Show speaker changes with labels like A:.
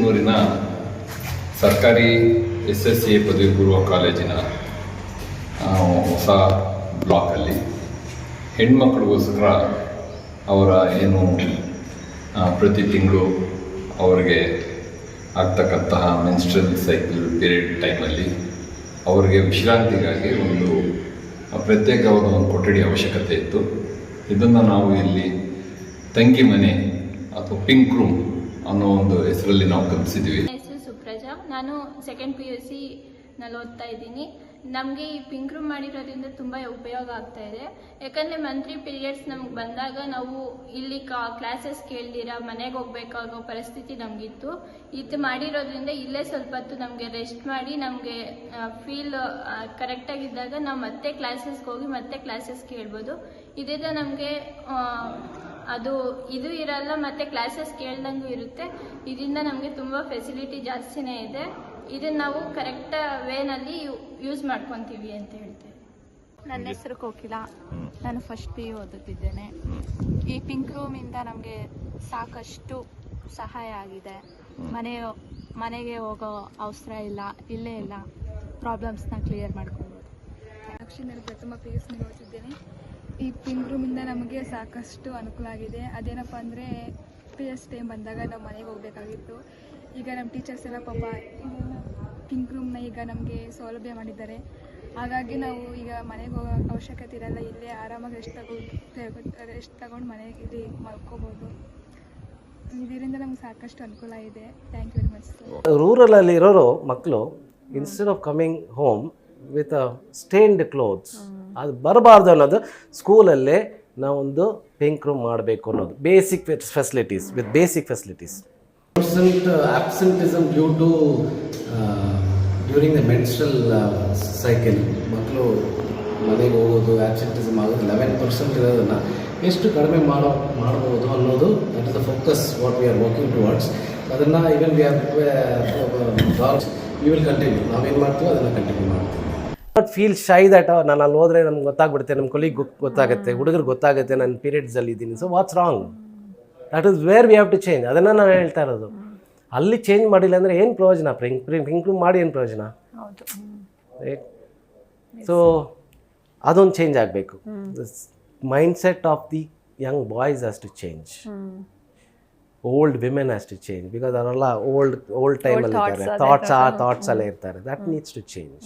A: ಹಿರೇಕೆನ್ನೂರಿನ ಸರ್ಕಾರಿ SSCA ಪದವಿ ಪೂರ್ವ ಕಾಲೇಜಿನ ಹೊಸ ಬ್ಲಾಕಲ್ಲಿ ಹೆಣ್ಮಕ್ಳಿಗೋಸ್ಕರ ಅವರ ಏನು ಪ್ರತಿ ತಿಂಗಳು ಅವರಿಗೆ ಆಗ್ತಕ್ಕಂತಹ ಮೆನ್ಸ್ಟ್ರಲ್ ಸೈಕಲ್ ಪೀರಿಯಡ್ ಟೈಮಲ್ಲಿ ಅವರಿಗೆ ವಿಶ್ರಾಂತಿಗಾಗಿ ಒಂದು ಪ್ರತ್ಯೇಕವಾದ ಒಂದು ಕೊಠಡಿ ಅವಶ್ಯಕತೆ ಇತ್ತು. ಇದನ್ನು ನಾವು ಇಲ್ಲಿ ತಂಗಿ ಮನೆ ಅಥವಾ ಪಿಂಕ್ ರೂಮ್ ಅನ್ನೋ ಒಂದು ಹೆಸರಲ್ಲಿ ನಾವು ಕಲ್ಪಿಸಿದ್ವಿ.
B: ಹೆಸರು ಸುಪ್ರಜಾ, ನಾನು ಸೆಕೆಂಡ್ PUC ನಲ್ಲಿ ಓದ್ತಾ ಇದ್ದೀನಿ. ನಮಗೆ ಈ ಪಿಂಕ್ ರೂಮ್ ಮಾಡಿರೋದ್ರಿಂದ ತುಂಬ ಉಪಯೋಗ ಆಗ್ತಾ ಇದೆ. ಯಾಕಂದರೆ ಮಂತ್ಲಿ ಪೀರಿಯಡ್ಸ್ ನಮ್ಗೆ ಬಂದಾಗ ನಾವು ಇಲ್ಲಿ ಕ್ಲಾಸಸ್ ಕೇಳ್ದಿರ ಮನೆಗೆ ಹೋಗ್ಬೇಕಾಗೋ ಪರಿಸ್ಥಿತಿ ನಮಗಿತ್ತು. ಇದು ಮಾಡಿರೋದ್ರಿಂದ ಇಲ್ಲೇ ಸ್ವಲ್ಪ ಹೊತ್ತು ನಮಗೆ ರೆಸ್ಟ್ ಮಾಡಿ ನಮಗೆ ಫೀಲ್ ಕರೆಕ್ಟಾಗಿದ್ದಾಗ ನಾವು ಮತ್ತೆ ಕ್ಲಾಸಸ್ಗೆ ಹೋಗಿ ಮತ್ತೆ ಕ್ಲಾಸಸ್ ಕೇಳ್ಬೋದು. ಇದರಿಂದ ನಮಗೆ ಇದು ಇರಲ್ಲ, ಮತ್ತು ಕ್ಲಾಸಸ್ ಕೇಳ್ದಂಗೂ ಇರುತ್ತೆ. ಇದರಿಂದ ನಮಗೆ ತುಂಬ ಫೆಸಿಲಿಟಿ ಜಾಸ್ತಿನೇ ಇದೆ. ಇದನ್ನು ನಾವು ಕರೆಕ್ಟ್ ವೇನಲ್ಲಿ ಯೂಸ್ ಮಾಡ್ಕೊತೀವಿ ಅಂತ ಹೇಳ್ತೇವೆ.
C: ನನ್ನ ಹೆಸರು ಕೋಕಿಲ, ನಾನು ಫಸ್ಟ್ PU ಓದುತ್ತಿದ್ದೇನೆ. ಈ ಪಿಂಕ್ ರೂಮಿಂದ ನಮಗೆ ಸಾಕಷ್ಟು ಸಹಾಯ ಆಗಿದೆ. ಮನೆಗೆ ಹೋಗೋ ಅವಸರ ಇಲ್ಲ, ಇಲ್ಲೇ ಇಲ್ಲ, ಪ್ರಾಬ್ಲಮ್ಸ್ನ ಕ್ಲಿಯರ್ ಮಾಡ್ಕೊಬೋದು.
D: ನಾನು ಪ್ರಥಮ PUC ಓದುತ್ತಿದ್ದೇನೆ. ಈ ಪಿಂಕ್ ರೂಮಿಂದ ನಮಗೆ ಸಾಕಷ್ಟು ಅನುಕೂಲ ಆಗಿದೆ. ಅದೇನಪ್ಪ ಅಂದರೆ PS ಟೈಮ್ ಬಂದಾಗ ನಾವು ಮನೆಗೆ ಹೋಗಬೇಕಾಗಿತ್ತು. ಈಗ ನಮ್ಮ ಟೀಚರ್ಸ್ ಎಲ್ಲ ಪಾಪ ಪಿಂಕ್ ರೂಮ್ನ ಈಗ ನಮಗೆ ಸೌಲಭ್ಯ ಮಾಡಿದ್ದಾರೆ. ಹಾಗಾಗಿ ನಾವು ಈಗ ಮನೆಗೆ ಹೋಗೋ ಅವಶ್ಯಕತೆ ಇರಲ್ಲ, ಇಲ್ಲೇ ಆರಾಮಾಗಿ ರೆಸ್ಟ್ ತಗೊಂಡು ಮನೆಗೆ ಇಲ್ಲಿ ಮಲ್ಕೋಬೋದು. ಇದರಿಂದ ನಮ್ಗೆ ಸಾಕಷ್ಟು ಅನುಕೂಲ ಇದೆ. Thank you very much sir.
E: ರೂರಲಲ್ಲಿ ಇರೋರು ಮಕ್ಕಳು instead of coming home with stained clothes ಅದು ಬರಬಾರ್ದು ಅನ್ನೋದು ಸ್ಕೂಲಲ್ಲೇ ನಾವೊಂದು ಪಿಂಕ್ ರೂಮ್ ಮಾಡಬೇಕು ಅನ್ನೋದು. Basic facilities with basic facilities. Absenteeism due to during the menstrual cycle ಮಕ್ಕಳು ಮನೆಗೆ ಹೋಗೋದು ಆಬ್ಸೆಂಟಿಸಮ್ ಆಗೋದು 11% ಇರೋದನ್ನು ಎಷ್ಟು ಕಡಿಮೆ ಮಾಡ್ಬೋದು ಅನ್ನೋದು that is the focus what we are working towards. ಅದನ್ನು ಈವನ್ ವಿ ವಿಲ್ ಕಂಟಿನ್ಯೂ. ನಾವೇನು ಮಾಡ್ತೀವೋ ಅದನ್ನು ಕಂಟಿನ್ಯೂ ಮಾಡ್ತೀವಿ. ನಾಟ್ ಫೀಲ್ ಶೈ ದಟ್ ನಾನು ಅಲ್ಲಿ ಹೋದರೆ ನಮ್ಗೆ ಗೊತ್ತಾಗ್ಬಿಡುತ್ತೆ, ನಮ್ಮ ಕೊಲೀಗ್ ಗೊತ್ತಾಗುತ್ತೆ, ಹುಡುಗರಿಗೆ ಗೊತ್ತಾಗುತ್ತೆ ನಾನು ಪೀರಿಯಡ್ಸಲ್ಲಿ ಇದ್ದೀನಿ. So what's wrong? That is where we have to change. ಅದನ್ನು ನಾನು ಹೇಳ್ತಾ ಇರೋದು. ಅಲ್ಲಿ ಚೇಂಜ್ ಮಾಡಿಲ್ಲ ಅಂದರೆ ಏನು ಪ್ರಯೋಜನ? ಪಿಂಕ್ ರೂಮ್ ಮಾಡಿ ಏನು ಪ್ರಯೋಜನ? ಸೊ ಅದೊಂದು ಚೇಂಜ್ ಆಗಬೇಕು. Mind set of the young boys has to change. Old women has to change because ಅವರೆಲ್ಲ ಓಲ್ಡ್ ಟೈಮಲ್ಲಿ ಇರ್ತಾರೆ. ಥಾಟ್ಸ್ ಅಲ್ಲೇ ಇರ್ತಾರೆ. That needs to change.